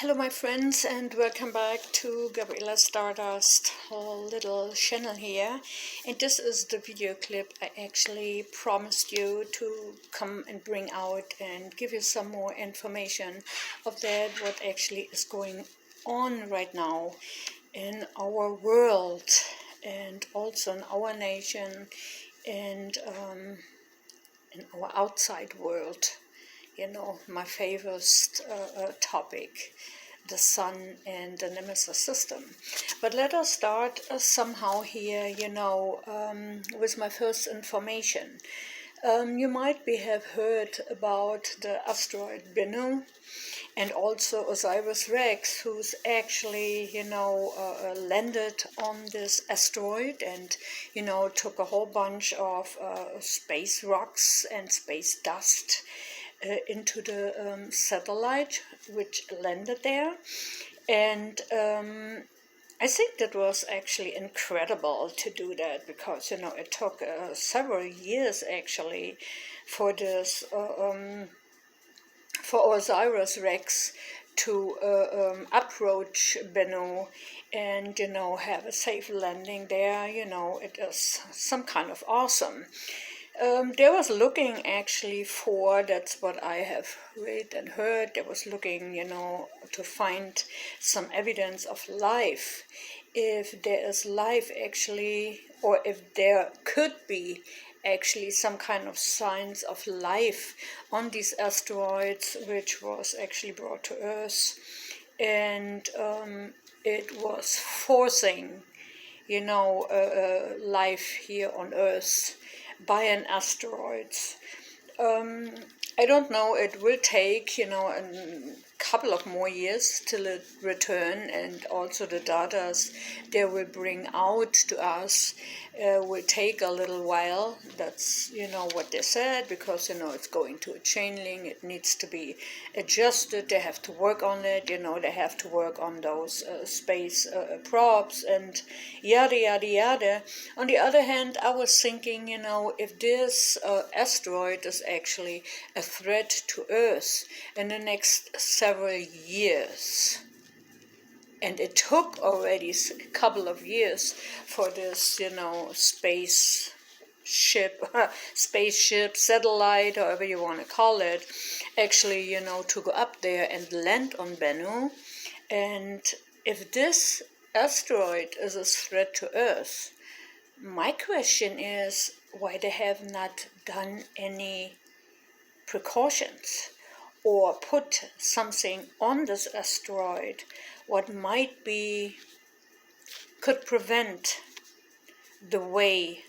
Hello my friends, and welcome back to Gabriela Stardust little channel here. And this is the video clip I actually promised you to come and bring out and give you some more information of that what actually is going on right now in our world and also in our nation and in our outside world. You know, my favorite topic, the Sun and the Nemesis system. But let us start somehow here, with my first information. You might have heard about the asteroid Bennu and also Osiris-Rex, who's actually, landed on this asteroid and, took a whole bunch of space rocks and space dust into the satellite which landed there. And I think that was actually incredible to do that because, it took several years actually for this, for Osiris-Rex to approach Bennu and, have a safe landing there. It is some kind of awesome. They was looking actually for, that's what I have read and heard, they was looking, to find some evidence of life. If there is life actually, or if there could be actually some kind of signs of life on these asteroids, which was actually brought to Earth. And it was forcing, life here on Earth by an asteroid. I don't know, it will take, a couple of more years till it return, and also the data they will bring out to us will take a little while. That's, what they said, because, it's going to a chain link, it needs to be adjusted, they have to work on it, they have to work on those space probes and yada, yada, yada. On the other hand, I was thinking, if this asteroid is actually a threat to Earth in the next several years, and it took already a couple of years for this, spaceship, satellite, however you want to call it, actually, to go up there and land on Bennu. And if this asteroid is a threat to Earth, my question is why they have not done any precautions or put something on this asteroid what could prevent the way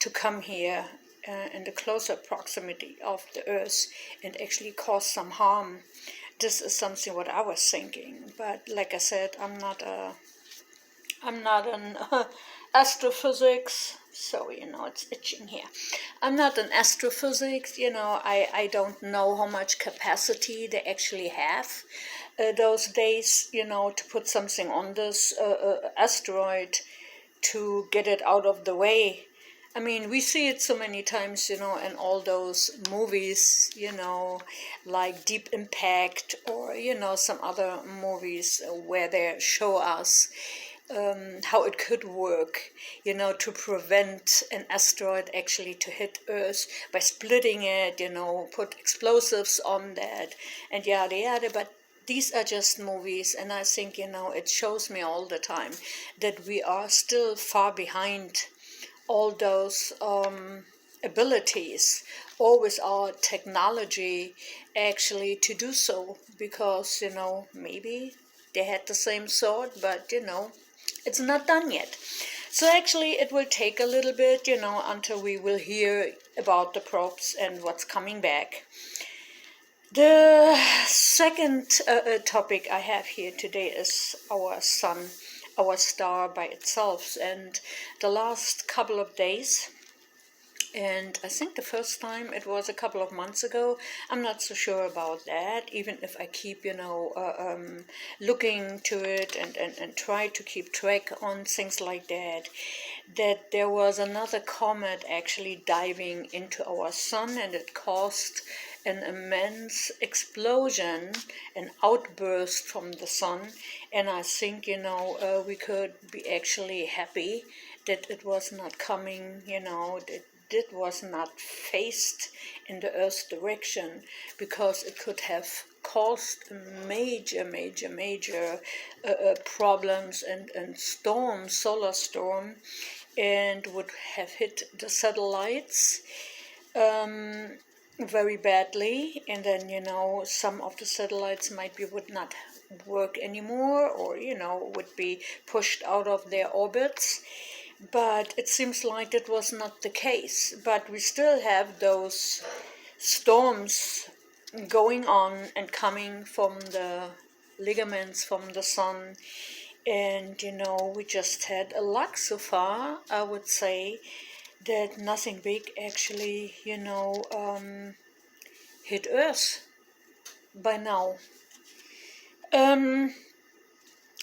to come here in the closer proximity of the Earth and actually cause some harm. This is something what I was thinking, but like I said, I'm not an astrophysics, so it's itching here. I'm not an astrophysics, I don't know how much capacity they actually have those days, to put something on this asteroid to get it out of the way. I mean, we see it so many times, in all those movies, like Deep Impact or, some other movies where they show us how it could work, to prevent an asteroid actually to hit Earth by splitting it, put explosives on that and yada yada. But these are just movies, and I think, it shows me all the time that we are still far behind all those abilities or with our technology actually to do so, because, maybe they had the same thought, but, it's not done yet. So actually it will take a little bit, until we will hear about the probes and what's coming back. The second topic I have here today is our sun, our star by itself. And the last couple of days, and I think the first time it was a couple of months ago, I'm not so sure about that, even if I keep, looking to it and try to keep track on things like that there was another comet actually diving into our sun, and it caused an immense explosion, an outburst from the sun, and I think, we could be actually happy that it was not coming, that it was not faced in the Earth's direction, because it could have caused major problems and storm, solar storm, and would have hit the satellites very badly, and then some of the satellites would not work anymore, or would be pushed out of their orbits. But it seems like that was not the case. But we still have those storms going on and coming from the ligaments from the sun. And we just had a luck so far, I would say, that nothing big actually hit Earth by now.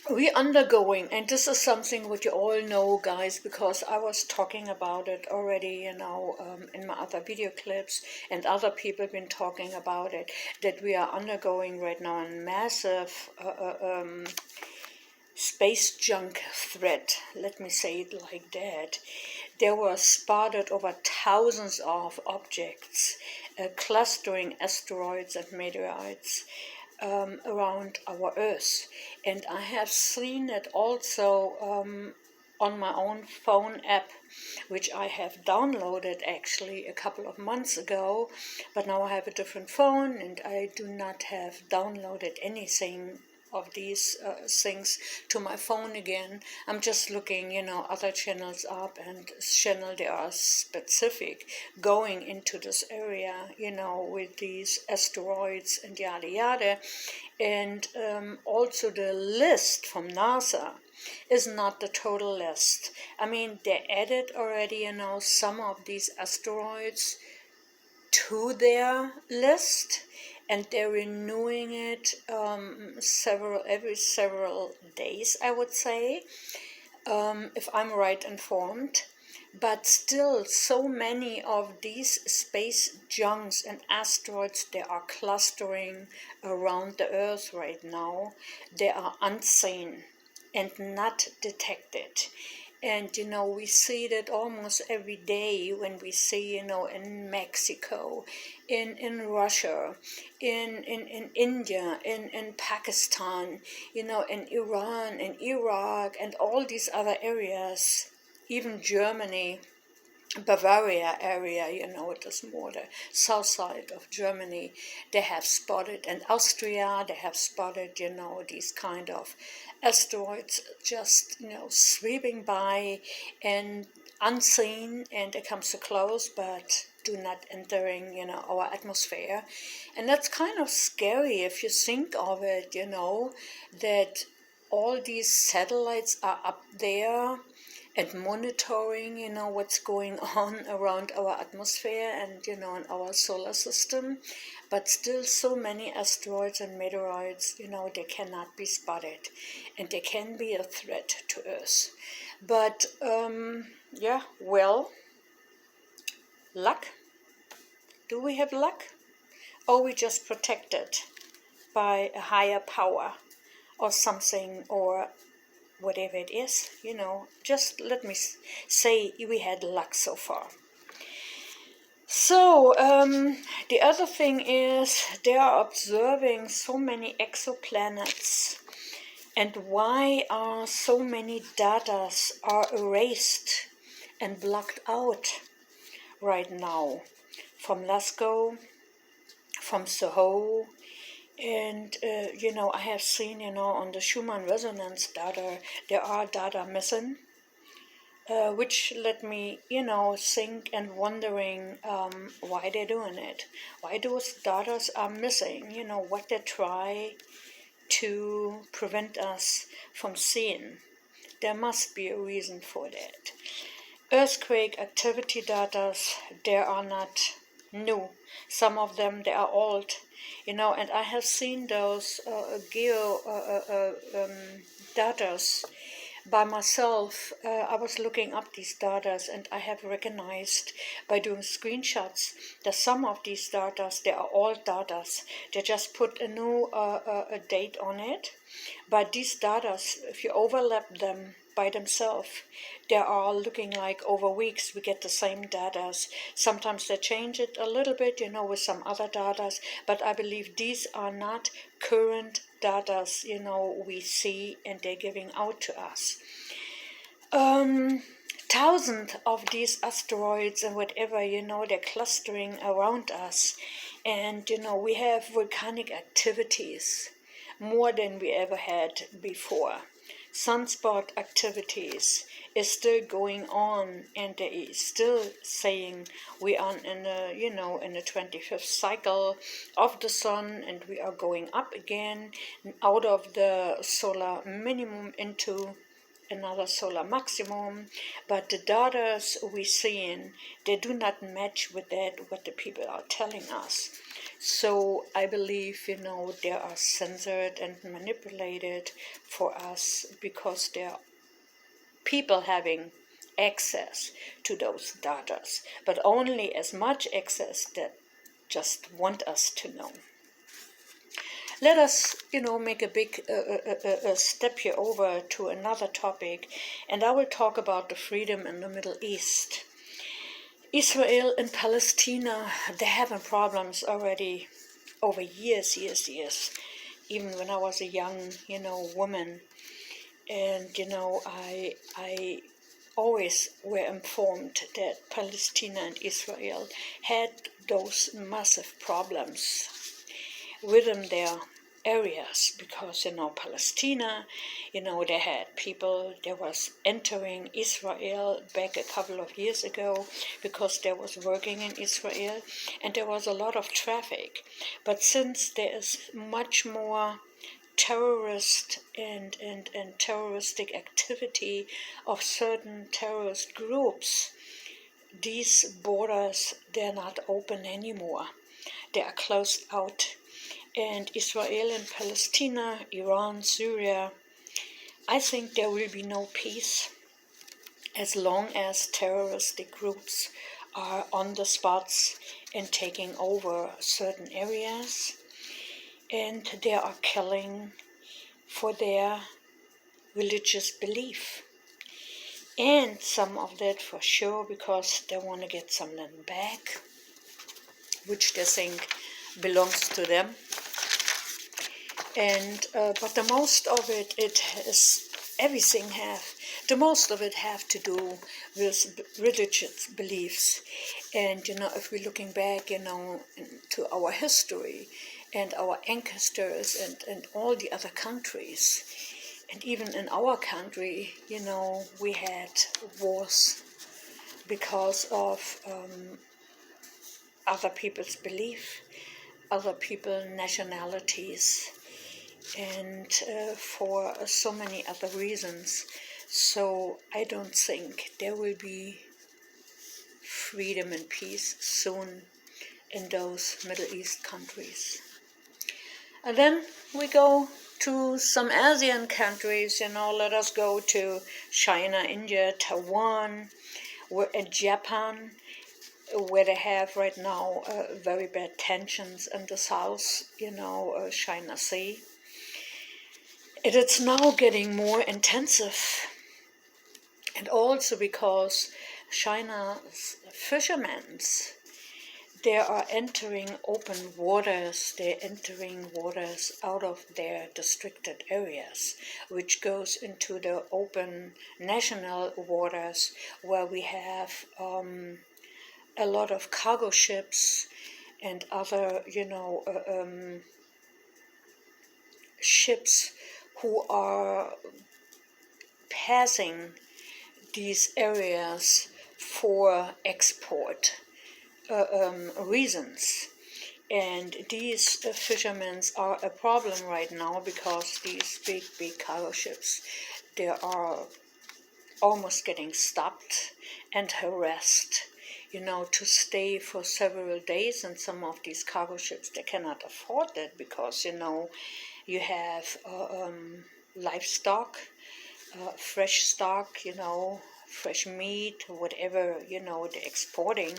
We're undergoing, and this is something what you all know, guys, because I was talking about it already, in my other video clips, and other people have been talking about it, that we are undergoing right now a massive space junk threat. Let me say it like that. There were spotted over thousands of objects, clustering asteroids and meteorites, around our Earth, and I have seen it also on my own phone app, which I have downloaded actually a couple of months ago, but now I have a different phone and I do not have downloaded anything of these things to my phone again. I'm just looking, other channels up, and channel they are specific going into this area, with these asteroids and yada yada. And also the list from NASA is not the total list. I mean, they added already, some of these asteroids to their list, and they're renewing it every several days, I would say, if I'm right informed. But still, so many of these space junks and asteroids, they are clustering around the Earth right now. They are unseen and not detected. And, we see that almost every day when we see, in Mexico, in Russia, in India, in Pakistan, in Iran, in Iraq, and all these other areas, even Germany, Bavaria area, it is more the south side of Germany, they have spotted, and Austria, they have spotted, these kind of asteroids just, sweeping by and unseen, and they come so close, but do not entering, our atmosphere. And that's kind of scary if you think of it, that all these satellites are up there and monitoring, what's going on around our atmosphere and, in our solar system. But still so many asteroids and meteoroids, they cannot be spotted. And they can be a threat to Earth. But, luck? Do we have luck? Or we just protected by a higher power or something, or whatever it is, just let me say we had luck so far. So, the other thing is they are observing so many exoplanets, and why are so many data are erased and blocked out right now from LASCO, from SOHO. And, I have seen, on the Schumann resonance data, there are data missing, which let me, think and wondering why they're doing it. Why those data are missing, what they try to prevent us from seeing. There must be a reason for that. Earthquake activity data, they are not new. Some of them, they are old. And I have seen those geo datas by myself, I was looking up these data, and I have recognized by doing screenshots that some of these data, they are old data. They just put a new a date on it. But these data, if you overlap them by themselves, they are looking like over weeks we get the same data. Sometimes they change it a little bit, with some other data, but I believe these are not current data, we see and they're giving out to us. Thousands of these asteroids and whatever, they're clustering around us. And, we have volcanic activities more than we ever had before. Sunspot activities is still going on, and they is still saying we are in the 25th cycle of the sun, and we are going up again out of the solar minimum into another solar maximum. But the data we seeing, they do not match with that what the people are telling us. So I believe, they are censored and manipulated for us because there are people having access to those data, but only as much access that just want us to know. Let us, make a big step here over to another topic, and I will talk about the freedom in the Middle East. Israel and Palestine, they're having problems already over years. Even when I was a young, woman, and I always were informed that Palestine and Israel had those massive problems within their areas, because Palestine, they had people that was entering Israel back a couple of years ago because they was working in Israel, and there was a lot of traffic. But since there is much more terrorist and terroristic activity of certain terrorist groups, these borders, they're not open anymore. They are closed out. And Israel and Palestine, Iran, Syria, I think there will be no peace as long as terroristic groups are on the spots and taking over certain areas, and they are killing for their religious belief. And some of that for sure because they want to get some land back, which they think belongs to them. And but the most of it has everything the most of it have to do with religious beliefs. And if we're looking back to our history and our ancestors and all the other countries, and even in our country, we had wars because of other people's belief, other people's nationalities, and for so many other reasons. So I don't think there will be freedom and peace soon in those Middle East countries. And then we go to some Asian countries, let us go to China, India, Taiwan, and Japan, where they have right now very bad tensions in the south, China Sea. It's now getting more intensive, and also because China's fishermen, they are entering open waters, they're entering waters out of their restricted areas, which goes into the open national waters where we have a lot of cargo ships and other, ships who are passing these areas for export reasons. And these fishermen are a problem right now because these big cargo ships, they are almost getting stopped and harassed, to stay for several days. And some of these cargo ships, they cannot afford that because, you have livestock, fresh stock, fresh meat, whatever, they're exporting,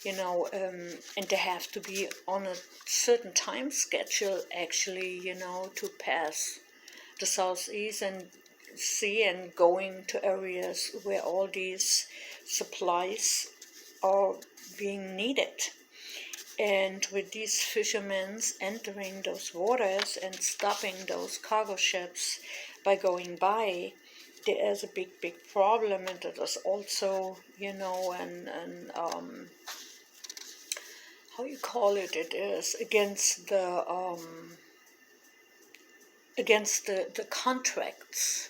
and they have to be on a certain time schedule, actually, to pass the Southeast and Sea and going to areas where all these supplies are being needed. And with these fishermen entering those waters and stopping those cargo ships by going by, there is a big problem, and it is also, how you call it? It is against the contracts,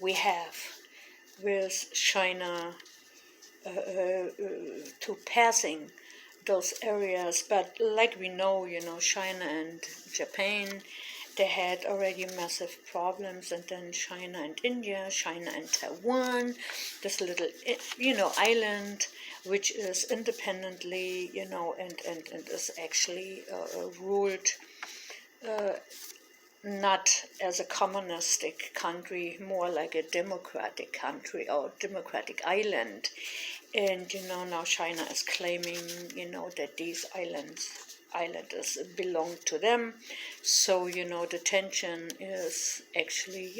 we have with China to passing those areas. But like we know, China and Japan, they had already massive problems, and then China and India, China and Taiwan, this little, island, which is independently, and is actually ruled not as a communistic country, more like a democratic country or democratic island. And now China is claiming that these islanders belong to them. So the tension is actually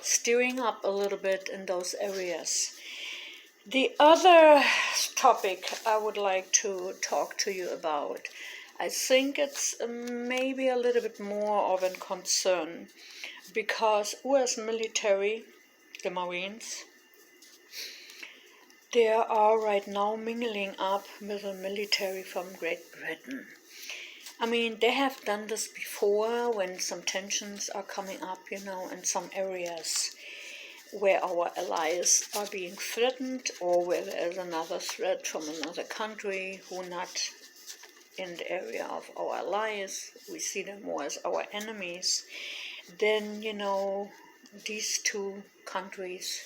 stirring up a little bit in those areas. The other topic I would like to talk to you about, I think it's maybe a little bit more of a concern, because US military, the Marines, they are right now mingling up with the military from Great Britain. I mean, they have done this before when some tensions are coming up, in some areas where our allies are being threatened, or where there is another threat from another country who not in the area of our allies, we see them more as our enemies. Then, these two countries,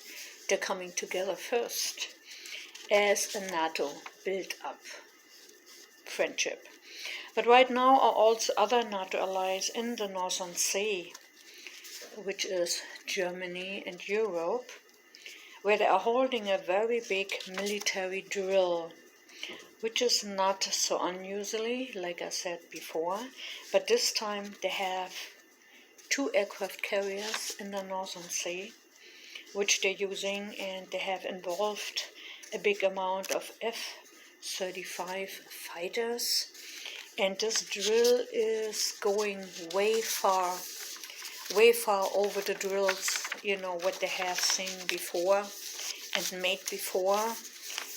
they're coming together first as a NATO built-up friendship. But right now are also other NATO allies in the Northern Sea, which is Germany and Europe, where they are holding a very big military drill, which is not so unusually, like I said before, but this time they have 2 aircraft carriers in the Northern Sea, which they're using, and they have involved a big amount of F-35 fighters. And this drill is going way far over the drills, what they have seen before and made before.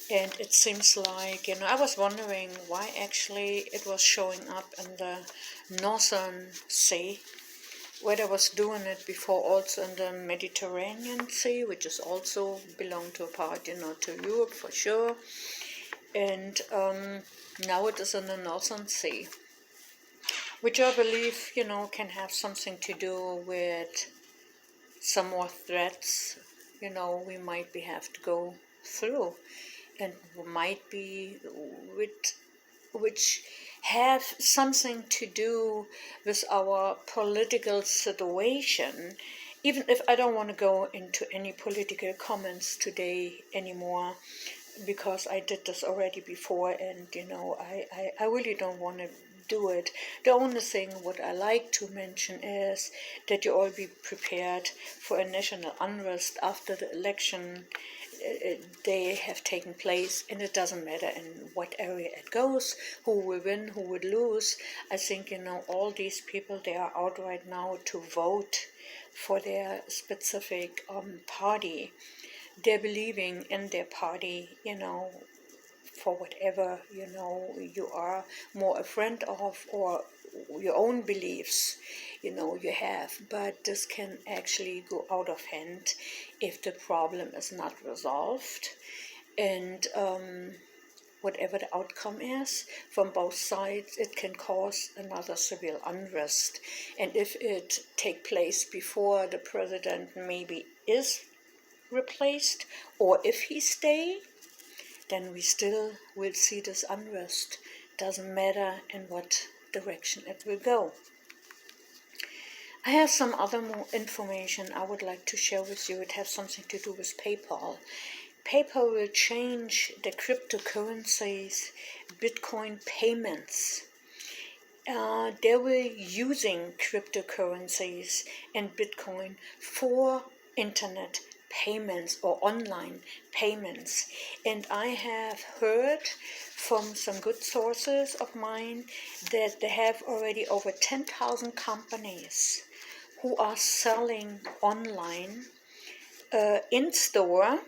And it seems like, I was wondering why actually it was showing up in the Northern Sea, where they was doing it before also in the Mediterranean Sea, which is also belong to a part, to Europe for sure. And now it is in the Northern Sea, which I believe, can have something to do with some more threats, we might have to go through, and might be which have something to do with our political situation, even if I don't want to go into any political comments today anymore, because I did this already before, and I really don't want to do it. The only thing what I like to mention is that you all be prepared for a national unrest after the election. They have taken place, and it doesn't matter in what area it goes, who will win, who would lose. I think all these people, they are out right now to vote for their specific party. They're believing in their party, for whatever, you are more a friend of, or your own beliefs, you have. But this can actually go out of hand if the problem is not resolved. And whatever the outcome is from both sides, it can cause another civil unrest. And if it take place before the president maybe is replaced, or if he stay, then we still will see this unrest. Doesn't matter in what direction it will go. I have some other more information I would like to share with you. It has something to do with PayPal. PayPal will change the cryptocurrencies, Bitcoin payments. They will using cryptocurrencies and Bitcoin for internet payments or online payments. And I have heard from some good sources of mine that they have already over 10,000 companies who are selling online in store,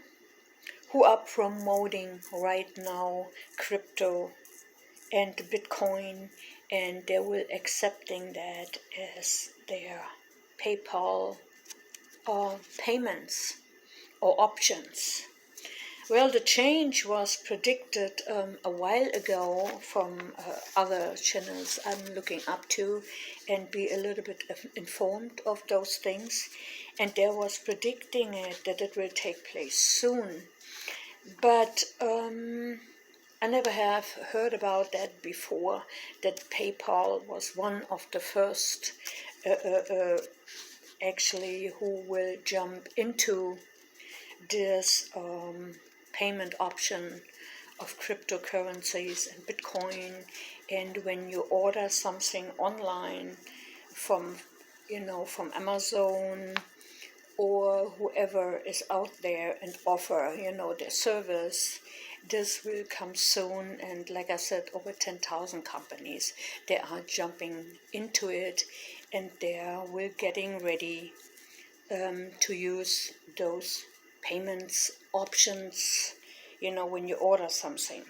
who are promoting right now crypto and Bitcoin, and they will accepting that as their PayPal payments or options. Well, the change was predicted a while ago from other channels I'm looking up to and be a little bit informed of those things, and there was predicting it that it will take place soon. But I never have heard about that before, that PayPal was one of the first actually who will jump into this payment option of cryptocurrencies and Bitcoin. And when you order something online from, from Amazon or whoever is out there and offer, their service, this will come soon. And like I said, over 10,000 companies, they are jumping into it, and we're getting ready to use those payments options, when you order something.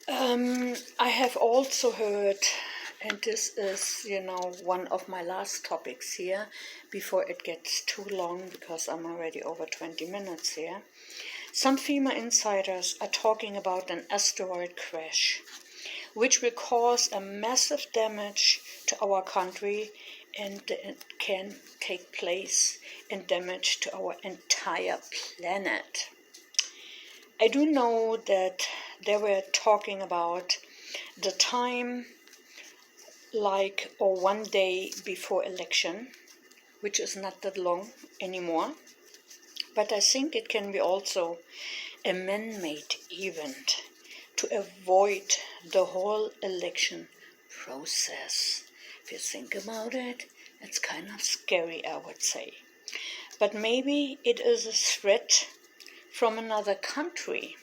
I have also heard, and this is, one of my last topics here, before it gets too long, because I'm already over 20 minutes here. Some FEMA insiders are talking about an asteroid crash, which will cause a massive damage to our country, and it can take place in damage to our entire planet. I do know that they were talking about the time, or one day before election, which is not that long anymore. But I think it can be also a man-made event to avoid the whole election process. If you think about it, it's kind of scary, I would say. But maybe it is a threat from another country.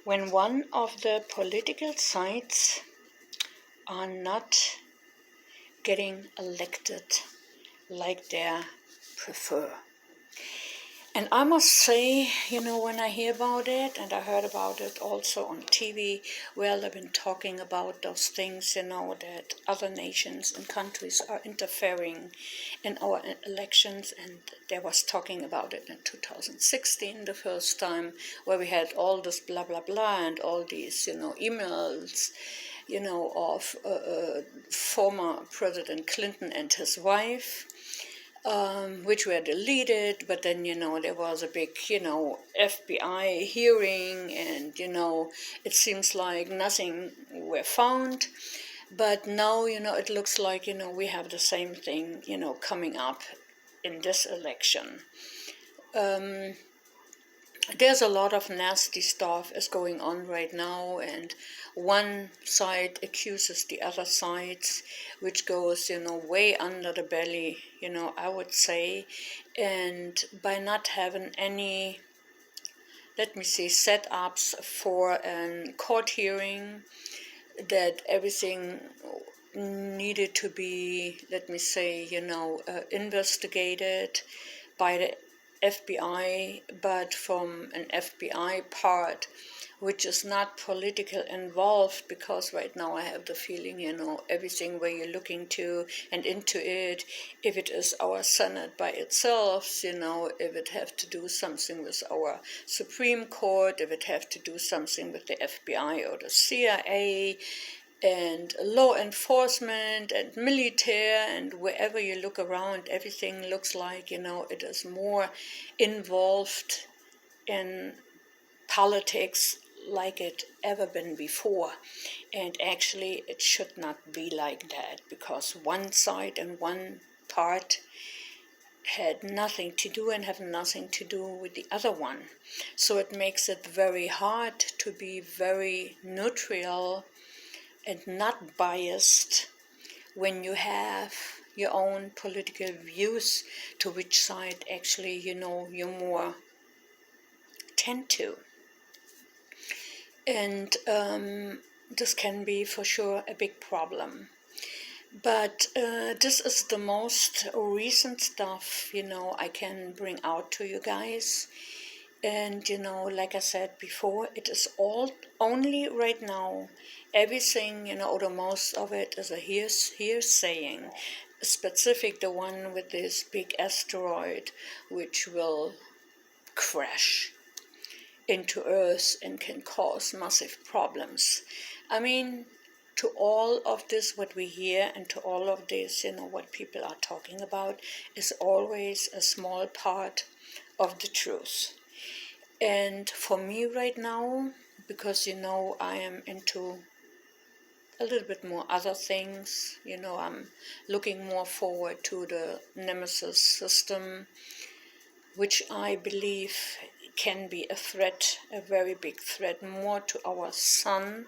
When one of the political sides are not getting elected like they prefer. And I must say, when I hear about it, and I heard about it also on TV, well, they've been talking about those things, that other nations and countries are interfering in our elections. And they was talking about it in 2016, the first time, where we had all this blah, blah, blah, and all these, emails, of former President Clinton and his wife, which were deleted. But then, there was a big, FBI hearing, and, it seems like nothing were found. But now, it looks like, we have the same thing, coming up in this election. There's a lot of nasty stuff is going on right now, and one side accuses the other sides, which goes, way under the belly, I would say. And by not having any, setups for a court hearing, that everything needed to be, investigated by the FBI, but from an FBI part, which is not political involved, because right now I have the feeling, everything where you're looking to and into it, if it is our Senate by itself, if it have to do something with our Supreme Court, if it have to do something with the FBI or the CIA, and law enforcement and military, and wherever you look around, everything looks like, it is more involved in politics like it ever been before. And actually it should not be like that, because one side and one part had nothing to do and have nothing to do with the other one. So it makes it very hard to be very neutral and not biased when you have your own political views, to which side actually you more tend to. And this can be for sure a big problem. But this is the most recent stuff, I can bring out to you guys. And, like I said before, it is all only right now. Everything, or the most of it is a hearsaying. Specific, the one with this big asteroid, which will crash into Earth and can cause massive problems. I mean, to all of this, what we hear, and to all of this, what people are talking about, is always a small part of the truth. And for me right now, because I am into a little bit more other things, I'm looking more forward to the Nemesis system, which I believe can be a threat, a very big threat, more to our sun.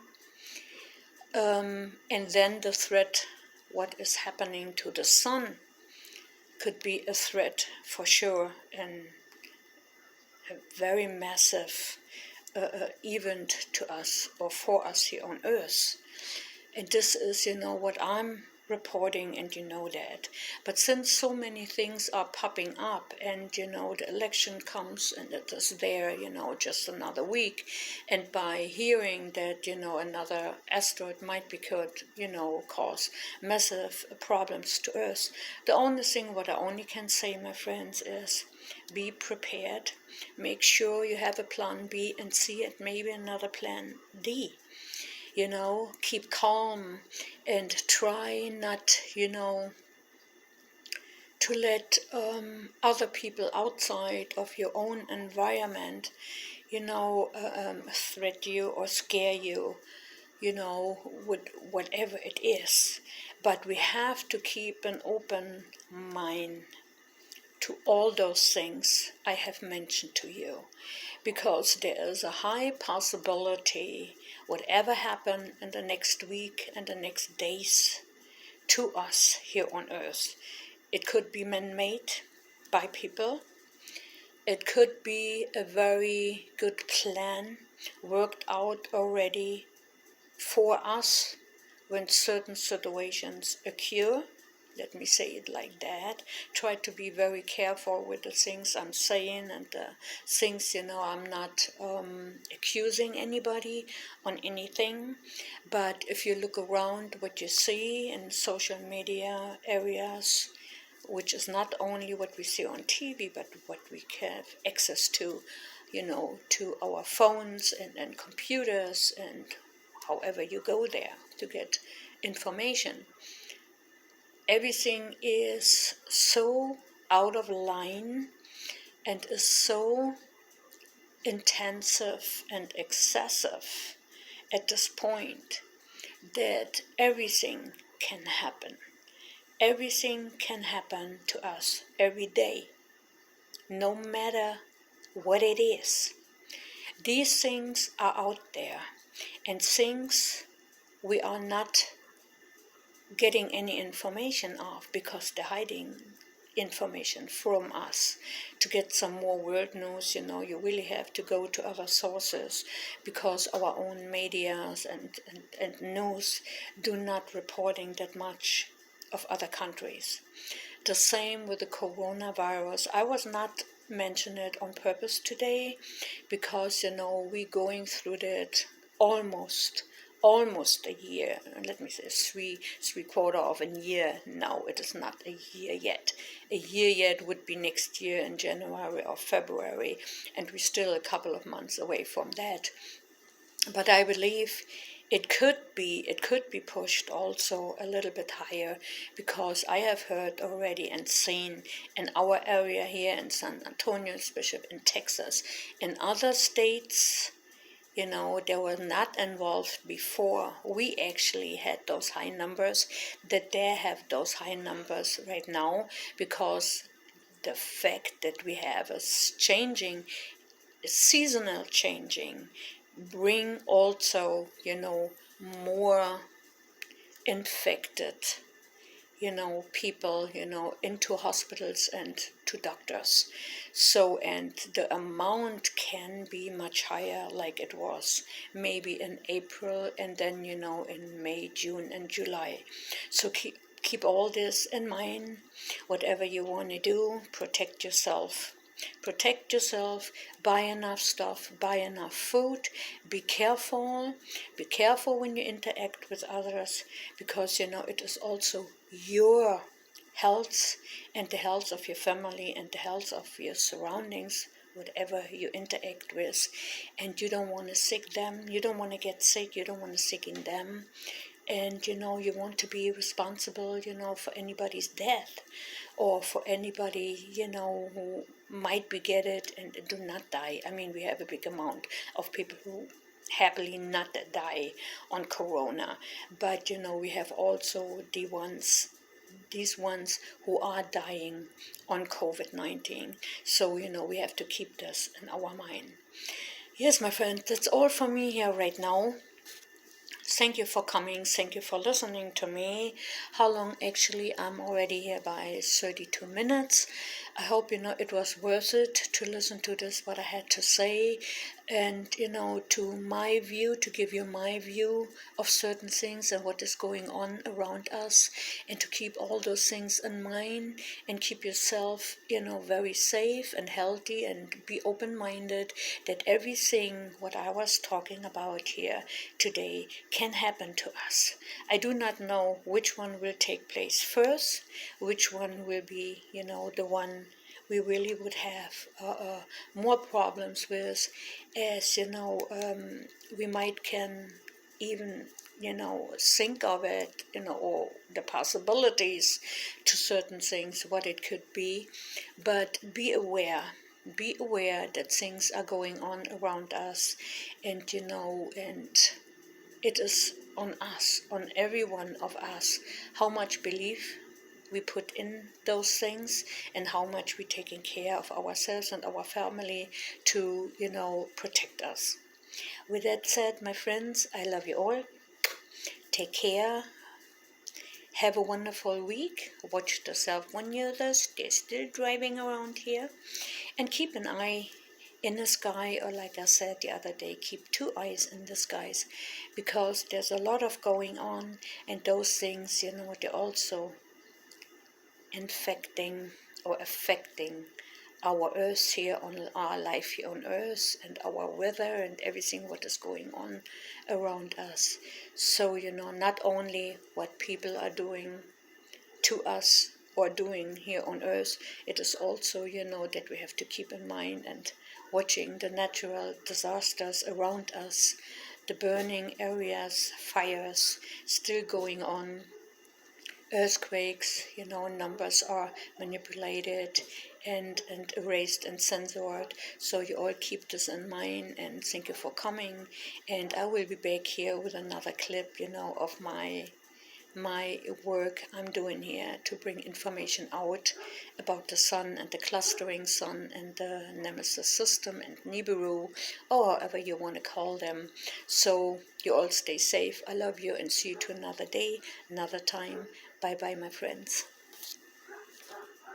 And then the threat, what is happening to the sun, could be a threat for sure, and a very massive event to us, or for us here on Earth. And this is, what I'm reporting, and that. But since so many things are popping up, and the election comes, and it is there, just another week, and by hearing that another asteroid might could cause massive problems to Earth, the only thing what I only can say, my friends, is be prepared. Make sure you have a plan B and C, and maybe another plan D. Keep calm and try not, to let other people outside of your own environment, threat you or scare you, with whatever it is. But we have to keep an open mind to all those things I have mentioned to you, because there is a high possibility whatever happen in the next week and the next days to us here on Earth. It could be man-made by people. It could be a very good plan worked out already for us when certain situations occur. Let me say it like that. Try to be very careful with the things I'm saying, and the things, I'm not accusing anybody on anything. But if you look around, what you see in social media areas, which is not only what we see on TV, but what we have access to, to our phones and computers, and however you go there to get information. Everything is so out of line and is so intensive and excessive at this point that everything can happen. Everything can happen to us every day, no matter what it is. These things are out there, and things we are not getting any information of, because they're hiding information from us. To get some more world news, you really have to go to other sources, because our own medias and news do not reporting that much of other countries. The same with the coronavirus. I was not mentioning it on purpose today, because we're going through that almost a year. Let me say three quarter of a year now. It is not a year yet. A year yet would be next year in January or February, and we're still a couple of months away from that. But I believe it could be pushed also a little bit higher, because I have heard already and seen in our area here in San Antonio, especially in Texas, in other states, they were not involved before we actually had those high numbers, that they have those high numbers right now, because the fact that we have a changing, seasonal changing, bring also, more infected, people, into hospitals and to doctors. So, and the amount can be much higher, like it was maybe in April, and then, in May, June, and July. So keep all this in mind. Whatever you want to do, protect yourself. Protect yourself, buy enough stuff, buy enough food, be careful when you interact with others, because it is also your health and the health of your family and the health of your surroundings, whatever you interact with, and you don't want to sick them, you don't want to get sick, you don't want to sick in them, and you want to be responsible, for anybody's death, or for anybody, who might be get it and do not die. I mean, we have a big amount of people who happily not die on corona, but we have also these ones who are dying on COVID-19. So we have to keep this in our mind. Yes, my friend, that's all for me here right now. Thank you for coming. Thank you for listening to me. How long? Actually, I'm already here by 32 minutes. I hope it was worth it to listen to this, what I had to say, and to my view, to give you my view of certain things and what is going on around us, and to keep all those things in mind and keep yourself very safe and healthy, and be open-minded that everything what I was talking about here today can happen to us. I do not know which one will take place first, which one will be the one we really would have more problems with, as we might can even think of it, or the possibilities to certain things, what it could be. But be aware that things are going on around us, and and it is on us, on every one of us, how much belief we put in those things, and how much we're taking care of ourselves and our family to, protect us. With that said, my friends, I love you all. Take care. Have a wonderful week. Watch yourself when you're there. They're still driving around here. And keep an eye in the sky, or like I said the other day, keep 2 eyes in the skies, because there's a lot of going on, and those things, they're also infecting or affecting our earth here, on our life here on earth, and our weather and everything what is going on around us. So not only what people are doing to us or doing here on earth, it is also that we have to keep in mind and watching the natural disasters around us, the burning areas, fires still going on, earthquakes, numbers are manipulated and erased and censored. So you all keep this in mind, and thank you for coming. And I will be back here with another clip, of my work I'm doing here to bring information out about the sun and the clustering sun and the Nemesis system and Nibiru, or however you want to call them. So you all stay safe. I love you, and see you to another day, another time. Bye bye, my friends.